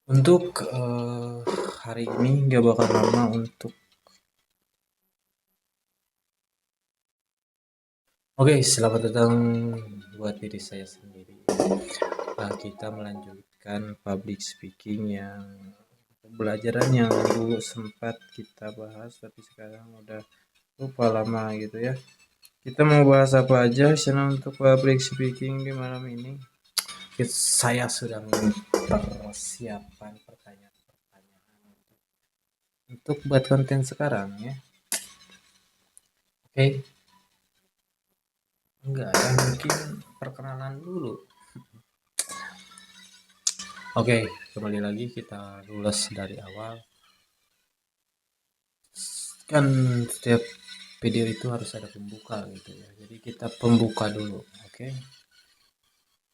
Untuk hari ini nggak bakal lama untuk Oke, selamat datang buat diri saya sendiri. Kita melanjutkan public speaking yang pembelajaran yang dulu sempat kita bahas, tapi sekarang udah lupa lama gitu ya. Kita mau bahas apa aja channel untuk public speaking di malam ini? Saya sudah mempersiapkan pertanyaan-pertanyaan untuk buat konten sekarang ya. Oke, enggak ya, mungkin perkenalan dulu. Oke, kembali lagi kita ulas dari awal. Kan setiap video itu harus ada pembuka gitu ya. Jadi kita pembuka dulu, oke?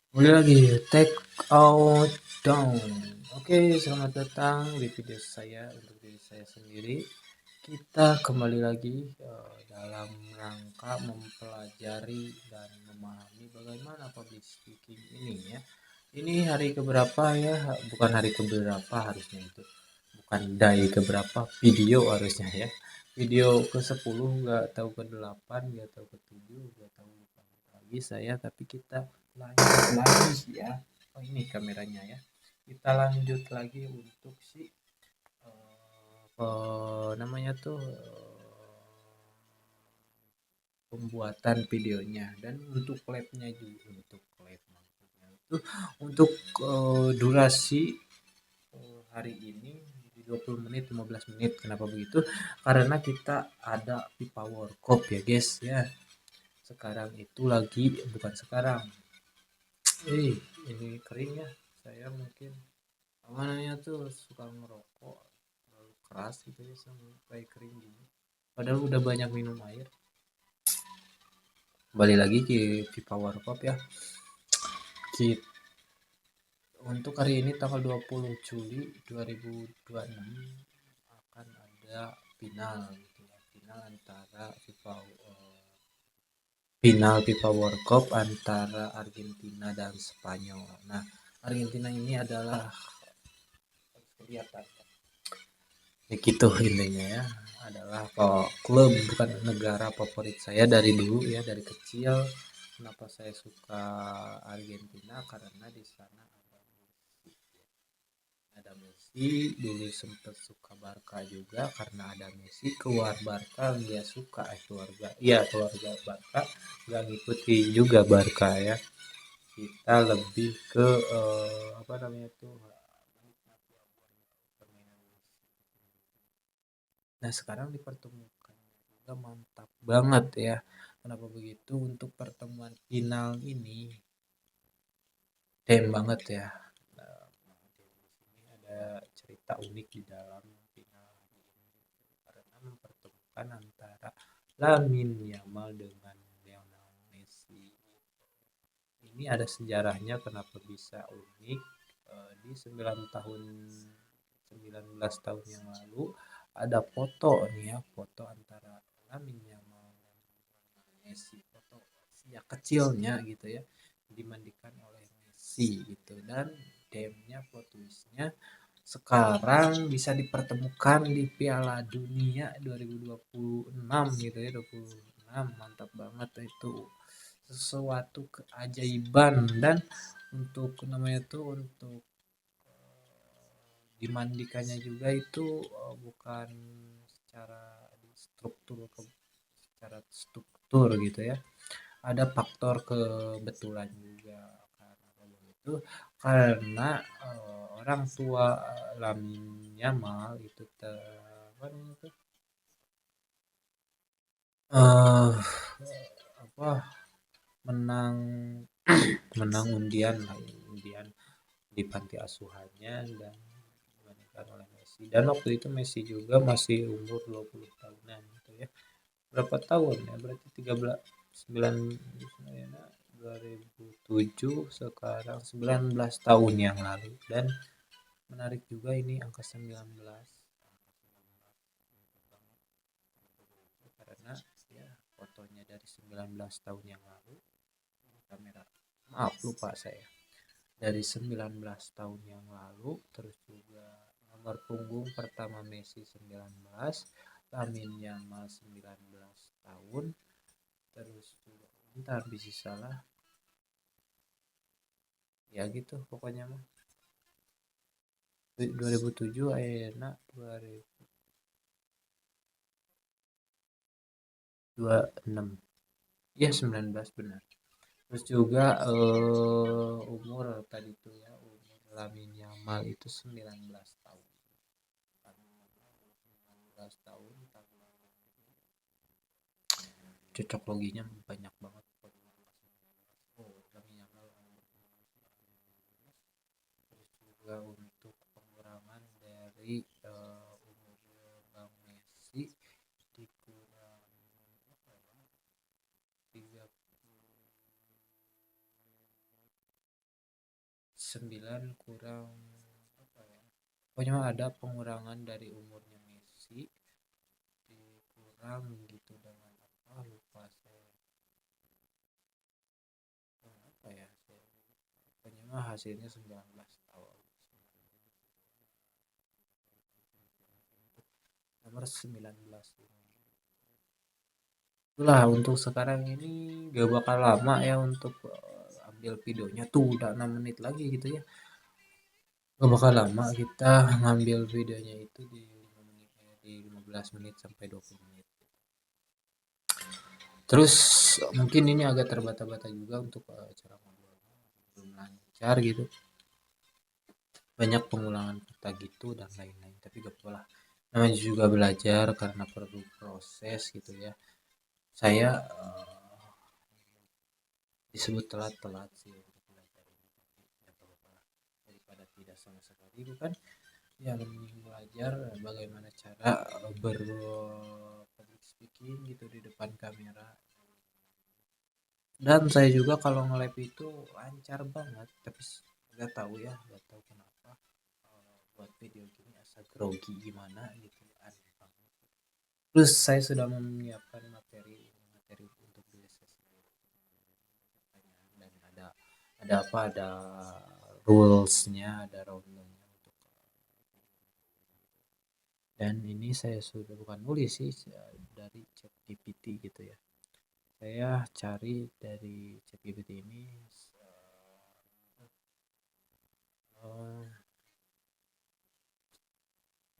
Mulai lagi, take out down. Oke, selamat datang di video saya untuk diri saya sendiri. Kita kembali lagi dalam rangka mempelajari dan memahami bagaimana public speaking ini ya. Ini hari keberapa ya? Bukan hari keberapa harusnya itu. Bukan day keberapa video harusnya ya. Video ke-10 nggak tahu ke-8, nggak tahu ke-7, nggak tahu lagi saya, tapi kita lanjut lagi ya. Oh, ini kameranya ya. Kita lanjut lagi untuk si namanya tuh pembuatan videonya, dan untuk labnya juga, untuk lab maksudnya itu untuk durasi hari ini di 20 menit 15 menit. Kenapa begitu? Karena kita ada di Power Cup ya guys ya. Sekarang itu lagi, bukan sekarang, ini kering ya, saya mungkin namanya tuh suka ngerokok terlalu keras gitu ya sampai kering gini, padahal udah banyak minum air. Kembali lagi ke FIFA World Cup ya. Kita, untuk hari ini tanggal 20 Juli 2026 akan ada final gitu ya. Final FIFA World Cup antara Argentina dan Spanyol. Nah, Argentina ini adalah kelihatan ya gitu intinya ya, adalah klub, bukan negara favorit saya dari dulu ya, dari kecil. Kenapa saya suka Argentina? Karena di sana ada Messi. Dulu sempat suka Barca juga karena ada Messi. Keluar Barca dia suka keluarga Barca nggak ngikuti juga Barca ya. Kita lebih ke apa namanya tuh, nah sekarang dipertemukan juga mantap banget ya. Kenapa begitu? Untuk pertemuan final ini banget ya. Nah, di sini ada cerita unik di dalam final ini karena mempertemukan antara Lamine Yamal dengan Lionel Messi. Ini ada sejarahnya kenapa bisa unik. Di 19 tahun yang lalu ada foto nih ya, foto antara Lamine Yamal dan Messi, foto sejak kecilnya gitu ya, dimandikan oleh Messi gitu. Dan DM-nya, plot twist-nya, sekarang bisa dipertemukan di Piala Dunia 2026 gitu ya, 26. Mantap banget itu, sesuatu keajaiban. Dan untuk namanya tuh, untuk dimandikannya juga itu bukan secara struktur gitu ya, ada faktor kebetulan juga. Karena itu, karena orang tua Lamine Yamal itu apa namanya tuh, eh apa, menang menang undian lah, undian di panti asuhannya, dan dimandikan oleh Messi. Dan waktu itu Messi juga masih umur 20 tahunan gitu ya. Berapa tahun ya? Berarti 13, 9, 2007, sekarang 19 tahun yang lalu. Dan menarik juga ini angka 19. Karena ya fotonya dari 19 tahun yang lalu, kamera, maaf lupa saya, dari 19 tahun yang lalu, terus nomor punggung pertama Messi 19, Lamine Yamal 19 tahun, terus juga bentar bisa salah ya gitu pokoknya mah 2007 ayeuna 2026 ya 19 benar. Terus juga umur tadi tuh ya umur Lamine Yamal itu 19 tahun. 19 tahun cocok loginya banyak banget. Oh, Lamine Yamal terus juga untuk pengurangan dari umur Bang Messi dikurang apa ya, 39 kurang apa ya, pokoknya ada pengurangan dari umurnya Messi dikurang gitu dengan apa lupa saya apa ya saya pokoknya mah hasilnya 19 tahun nomor 19 ini. Itulah untuk sekarang ini gak bakal lama ya untuk ambil videonya tuh udah 6 menit lagi gitu ya. Gak bakal lama kita ngambil videonya itu di 5 menit di 15 menit sampai 20 menit. Terus mungkin ini agak terbata-bata juga untuk cara ngobrolnya belum lancar gitu. Banyak pengulangan kata gitu dan lain-lain tapi gak apa lah. Namanya juga belajar karena perlu proses gitu ya. Saya disebut telat-telat sih untuk belajar ini tapi tidak apa-apa daripada tidak sama sekali bukan yang belajar bagaimana cara public speaking gitu di depan kamera dan saya juga kalau nge-live itu lancar banget tapi nggak tahu ya nggak tahu kenapa buat video gini asa grogi gimana gitu aneh banget terus saya sudah menyiapkan materi untuk di sesi dan ada apa ada rulesnya ada roundnya untuk dan ini saya sudah bukan nulis sih dari ChatGPT gitu ya saya cari dari ChatGPT ini uh,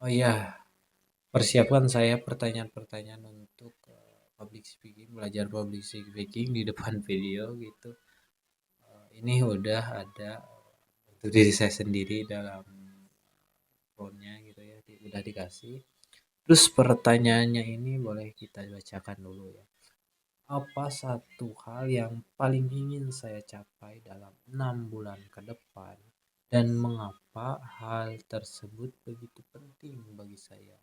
oh iya persiapkan saya pertanyaan-pertanyaan untuk public speaking belajar public speaking di depan video gitu ini udah ada untuk diri saya sendiri dalam phone-nya gitu ya udah dikasih terus pertanyaannya ini boleh kita bacakan dulu ya apa satu hal yang paling ingin saya capai dalam 6 bulan ke depan dan mengapa hal tersebut begitu penting bagi saya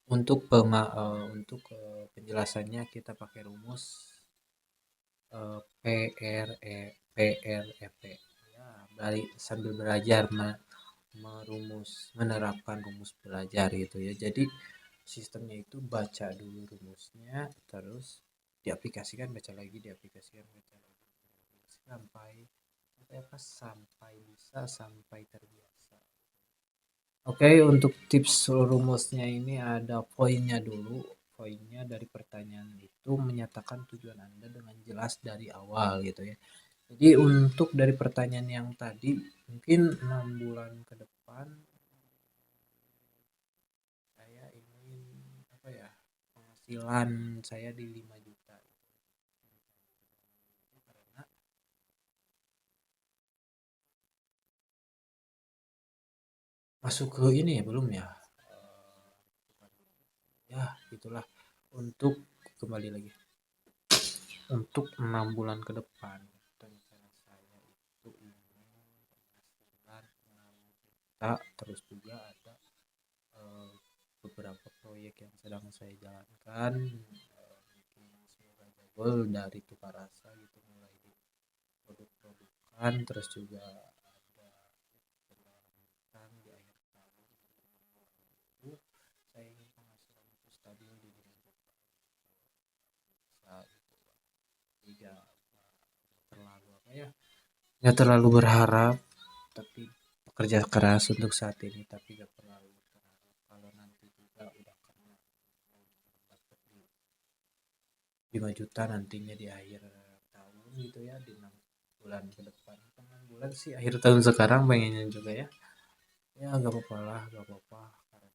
untuk penjelasannya kita pakai rumus PREP ya sambil belajar menerapkan rumus belajar gitu ya jadi sistemnya itu baca dulu rumusnya terus diaplikasikan baca lagi diaplikasikan baca lagi sampai sampai bisa sampai terbiasa. Oke, untuk tips rumusnya ini ada poinnya dulu. Poinnya dari pertanyaan itu menyatakan tujuan Anda dengan jelas dari awal gitu ya. Jadi untuk dari pertanyaan yang tadi mungkin 6 bulan ke depan saya ingin apa ya penghasilan saya di 5 juta karena masuk ke ini ya belum ya ya itulah untuk kembali lagi untuk 6 bulan ke depan rencana saya itu ingin penghasilan 6 juta terus juga ada eh, beberapa proyek yang sedang saya jalankan mungkin semoga jebol dari tukar rasa gitu mulai di produk-produkan terus juga ada penjualan di akhir tahun itu saya ingin penghasilan itu stabil di 5 juta gitu tidak terlalu apa ya nggak terlalu berharap tapi kerja keras untuk saat ini tapi gak terlalu berharap kalau nanti juga udah kena dapat 5 juta nantinya di akhir tahun gitu ya, di 6 bulan ke depan. 6 bulan sih akhir tahun sekarang pengennya juga ya. Ya gak apa-apa lah, gak apa-apa karena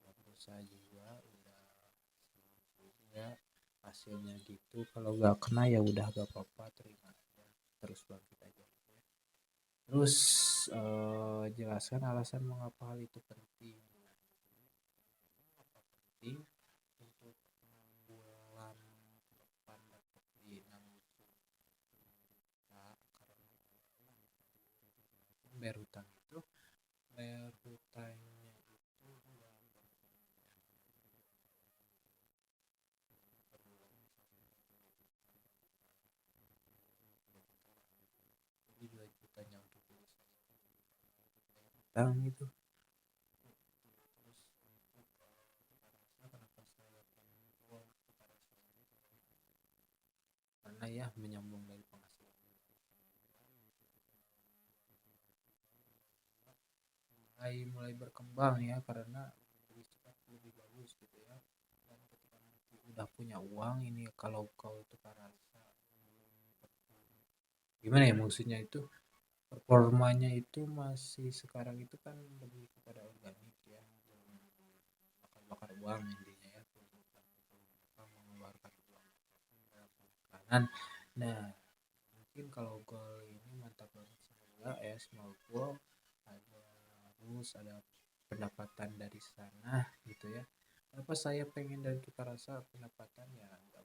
udah berusaha juga, udah ya hasilnya gitu. Kalau gak kena ya udah gak apa-apa, terima aja, terus bangkit aja. Terus jelaskan alasan mengapa hal itu penting. Mengapa penting untuk 6 bulan ke depan dapat di 6 juta, karena bayar hutang itu, bayar hutangnya itu udah per bulan jadi 2 jutanya untuk diri saya hutang itu. Terus untuk kita rasa kenapa saya pengen uang kita rasa ini karena ya menyambung dari penghasilan mulai berkembang ya, karena lebih cepat lebih bagus gitu ya. Dan ketika nanti udah punya uang ini, kalau kau tukar rasa gimana ya, maksudnya itu performanya itu masih sekarang itu kan lebih kepada organik ya, bakar-bakar uang intinya ya, mengeluarkan uang kanan. Nah mungkin kalau goal ini mantap banget, semoga ya, semoga harus ada pendapatan dari sana gitu ya. Kenapa saya pengen dari kita rasa pendapatan ya, nggak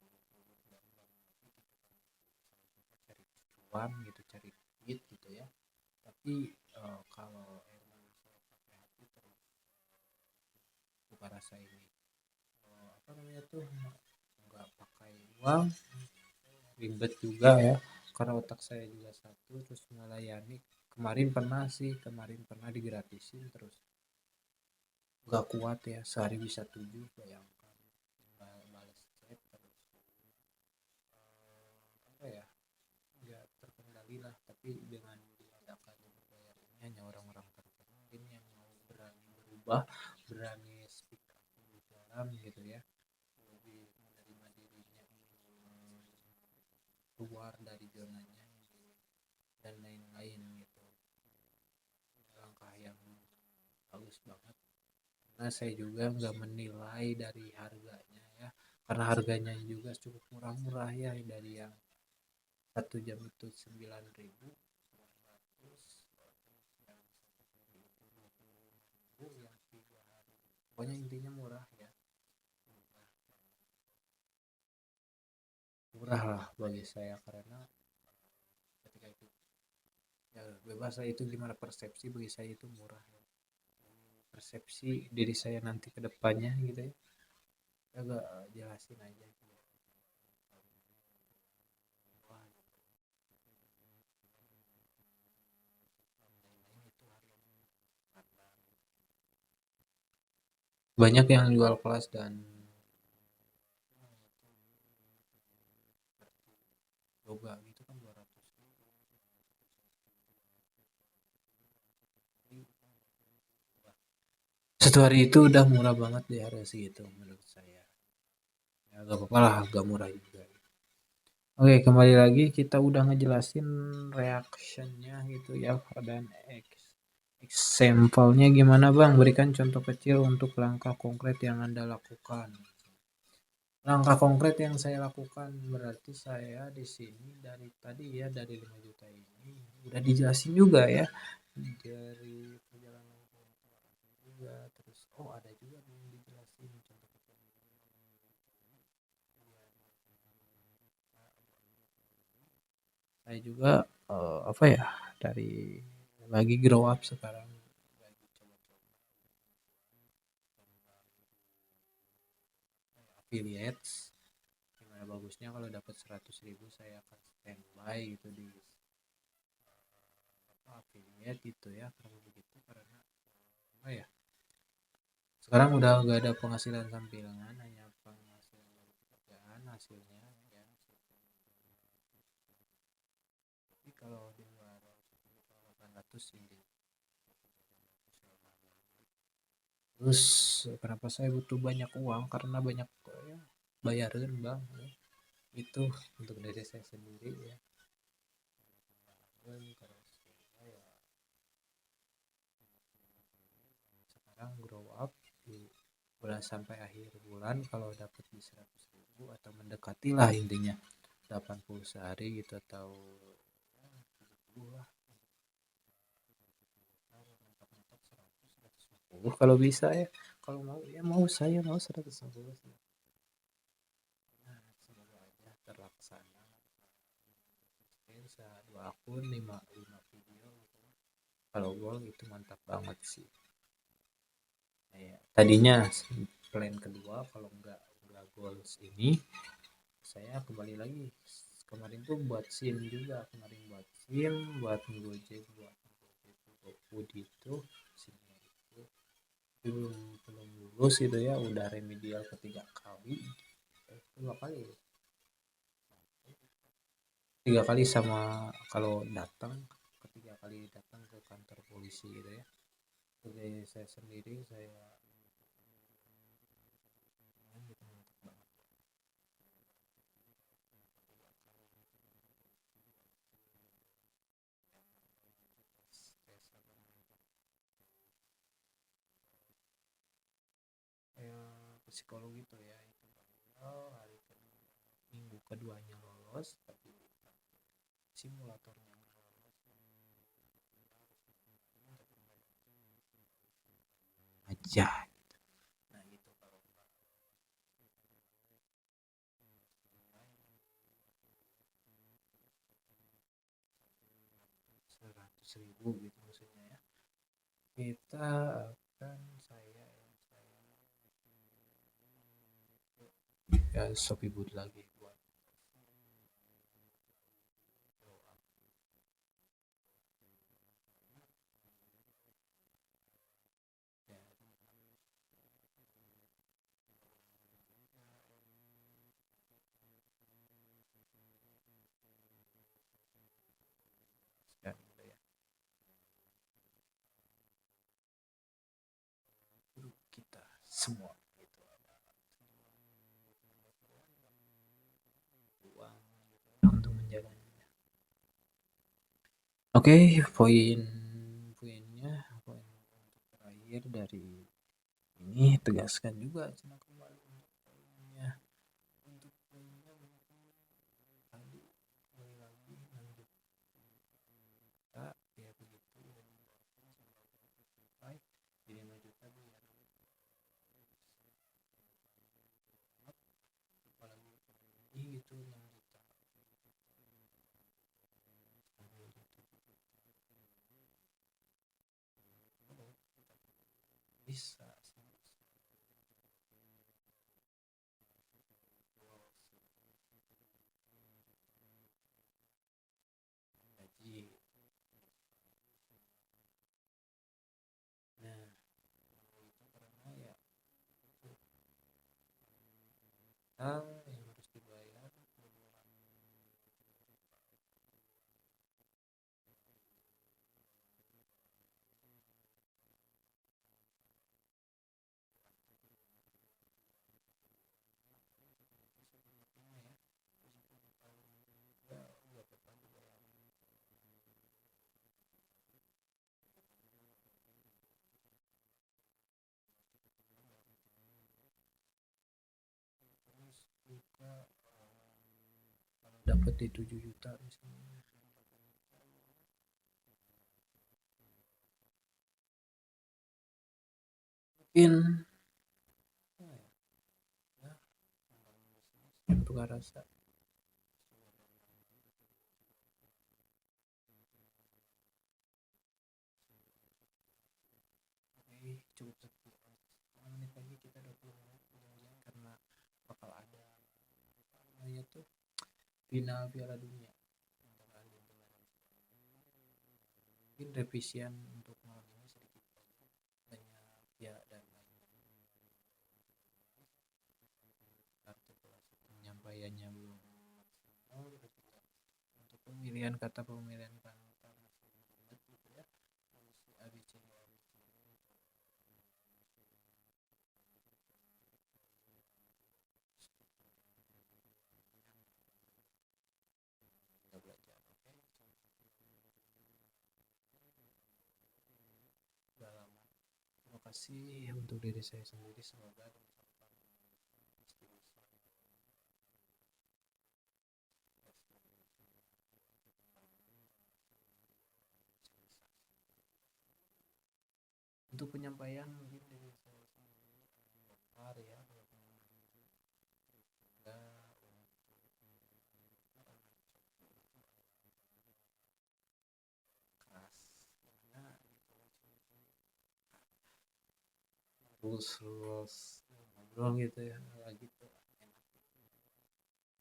cari cuan gitu, cari duit gitu ya. Tapi kalau emang saya pakai hati terus buka rasa ini, apa namanya tuh, nggak pakai uang ribet juga ya, karena otak saya juga satu, terus melayani. Kemarin pernah digratisin, terus nggak kuat ya, sehari bisa 7, bayangkan. Balas chat terus apa ya, nggak terkendali lah. Tapi dengan diadakan berbayar ini, hanya orang-orang tertentu mungkin yang mau berani berubah, berani speak up lebih dalam gitu ya, lebih menerima dirinya, keluar dari zonanya dan lain-lain gitu. Langkah yang bagus banget, karena saya juga nggak menilai dari harganya ya, karena harganya juga cukup murah-murah ya, dari yang 1 jam itu 9.000, yang 1 hari itu 20.000, yang 3 hari, pokoknya intinya murah ya, murah lah bagi saya. Karena ketika itu ya bebas lah, itu gimana persepsi, bagi saya itu murah ya. Persepsi diri saya nanti ke depannya gitu ya, agak jelasin aja gitu. Wah, itu banyak yang jual kelas dan yoga gitu kan 200.000. Satu hari itu udah murah banget di harga segitu menurut saya. Ya gak apa-apa lah, agak murah juga. Oke, kembali lagi kita udah ngejelasin reactionnya gitu ya, dan example-nya gimana Bang? Berikan contoh kecil untuk langkah konkret yang Anda lakukan. Langkah konkret yang saya lakukan berarti saya di sini dari tadi ya, dari 5 juta ini udah dijelasin juga ya, dari perjalanan juga, terus ada juga yang dijelasin contoh kecil. Saya juga apa ya, dari lagi grow up sekarang, lagi coba-coba affiliates. Gimana bagusnya kalau dapat 100.000 saya akan standby gitu di affiliate gitu ya, karena begitu, karena apa ya, sekarang udah gak ada penghasilan sampingan, hanya penghasilan dari pekerjaan hasilnya ya. Tapi kalau di luar 1.800 ini Terus kenapa saya butuh banyak uang? Karena banyak ya, bayaran bang, ya. Itu untuk diri saya sendiri ya. Dan terus ya, sekarang grow up di bulan sampai akhir bulan kalau dapat di 100.000 atau mendekati lah intinya 80 sehari gitu atau ya, 70 lah, mentok-mentok 100 150 kalau bisa ya, kalau mau ya mau saya mau 150. Nah, semoga aja terlaksana. Bisa 2 akun 5 video gitu. Kalau gol itu mantap banget sih. Ya, tadinya plan kedua kalau nggak goals ini saya kembali lagi kemarin tuh buat SIM juga, kemarin buat SIM buat ngegojek buat food itu SIMnya itu belum belum lulus itu ya, udah remedial ketiga kali, dua kali, 3 kali sama kalau datang, ketiga kali datang ke kantor polisi gitu ya. Sebagai saya sendiri saya gitu mantap banget. Kayak psikologi tuh ya itu bakal hari minggu keduanya lolos tapi simulatornya nggak lolos aja. Nah gitu kalau nggak 100.000 gitu maksudnya ya, kita akan saya ya Shopee Boot lagi buat ya, ya, gitu ya. Kita semua gitu uang gitu, untuk menjalani. Oke, poin-poinnya, poin untuk terakhir dari ini tegaskan juga cina kembali untuk poinnya, untuk poinnya mungkin tadi kembali lagi 6 juta ya begitu dan sampai jadi 5 juta biar apalagi ini gitu 6 juta bisa sih gaji. Nah itu karena ya itu hal yang harus dibayar ya buat apa dibayar. Terus juga kalau dapat di 7 juta misalnya mungkin ya, yang tukar rasa. Oke, cukup 10 menit lagi kita 20 menit mudah karena bakal ada apa namanya tuh final Piala Dunia antara Argentina dan mungkin revisian untuk malam ini sedikit banyak ya dan artikulasi penyampaiannya belum maksimal untuk pemilihan kata pemilihan kata masih gitu ya, masih ABC kasih untuk diri saya sendiri, semoga untuk penyampaian mungkin dari saya sendiri hari ya keras karena rules ngobrol gitu ya lagi tuh enak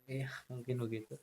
ya mungkin begitu.